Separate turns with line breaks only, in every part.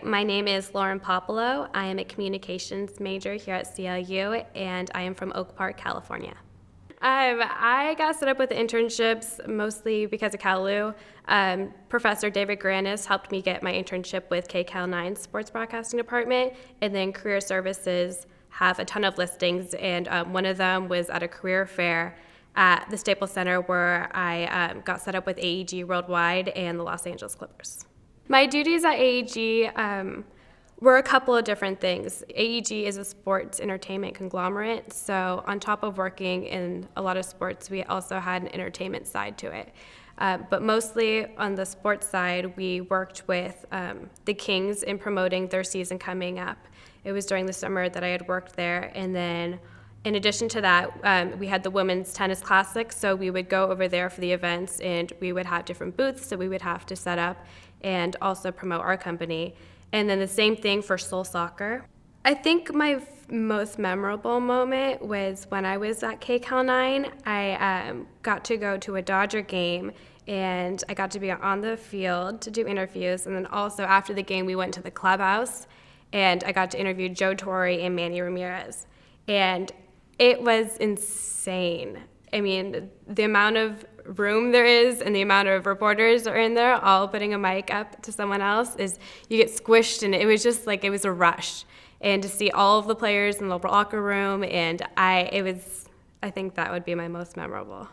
My name is Lauren Puopolo. I am a communications major here at CLU, and I am from Oak Park, California. I got set up with internships mostly because of CalU. Professor David Granis helped me get my internship with KCal9's Sports Broadcasting Department, and then Career Services have a ton of listings, and one of them was at a career fair at the Staples Center where I got set up with AEG Worldwide and the Los Angeles Clippers. My duties at AEG were a couple of different things. AEG is a sports entertainment conglomerate, so on top of working in a lot of sports, we also had an entertainment side to it. But mostly on the sports side, we worked with the Kings in promoting their season coming up. It was during the summer that I had worked there, and then in addition to that, we had the Women's Tennis Classic, so we would go over there for the events, and we would have different booths that we would have to set up and also promote our company. And then the same thing for Soul Soccer. I think my most memorable moment was when I was at KCal9. I got to go to a Dodger game, and I got to be on the field to do interviews. And then also after the game, we went to the clubhouse, and I got to interview Joe Torre and Manny Ramirez. And it was insane. I mean, the amount of room there is and the amount of reporters are in there all putting a mic up to someone else is you get squished, and it was just like it was a rush. And to see all of the players in the locker room, and I think that would be my most memorable.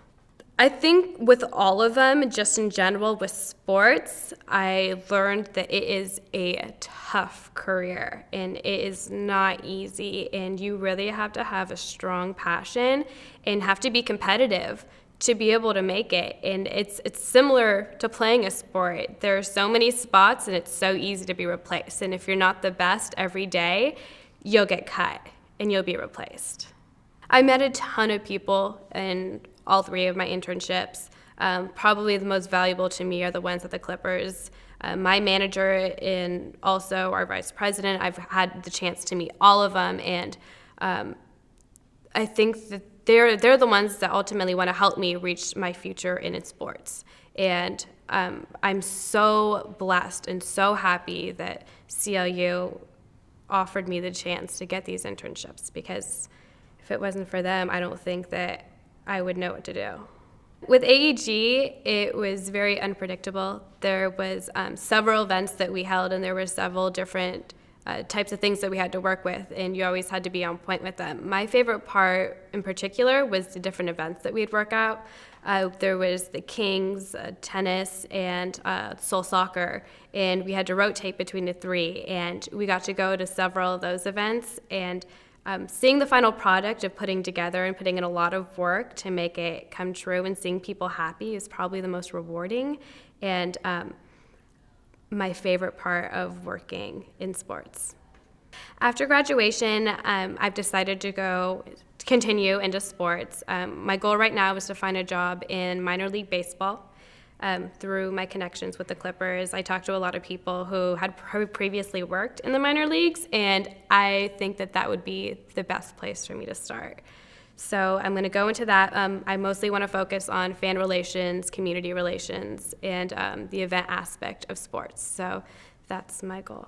I think with all of them, just in general with sports, I learned that it is a tough career and it is not easy, and you really have to have a strong passion and have to be competitive to be able to make it. And it's similar to playing a sport. There are so many spots and it's so easy to be replaced. And if you're not the best every day, you'll get cut and you'll be replaced. I met a ton of people in all three of my internships. Probably the most valuable to me are the ones at the Clippers. My manager and also our vice president, I've had the chance to meet all of them, and I think that they're the ones that ultimately want to help me reach my future in sports. And I'm so blessed and so happy that CLU offered me the chance to get these internships, because if it wasn't for them, I don't think that I would know what to do. With AEG, it was very unpredictable. There was several events that we held, and there were several different types of things that we had to work with, and you always had to be on point with them. My favorite part in particular was the different events that we'd work out. There was the Kings, tennis, and Soul Soccer, and we had to rotate between the three, and we got to go to several of those events, and seeing the final product of putting together and putting in a lot of work to make it come true and seeing people happy is probably the most rewarding and my favorite part of working in sports. After graduation, I've decided to continue into sports. My goal right now is to find a job in minor league baseball. Through my connections with the Clippers, I talked to a lot of people who had previously worked in the minor leagues, and I think that that would be the best place for me to start. So I'm going to go into that. I mostly want to focus on fan relations, community relations, and the event aspect of sports. So that's my goal.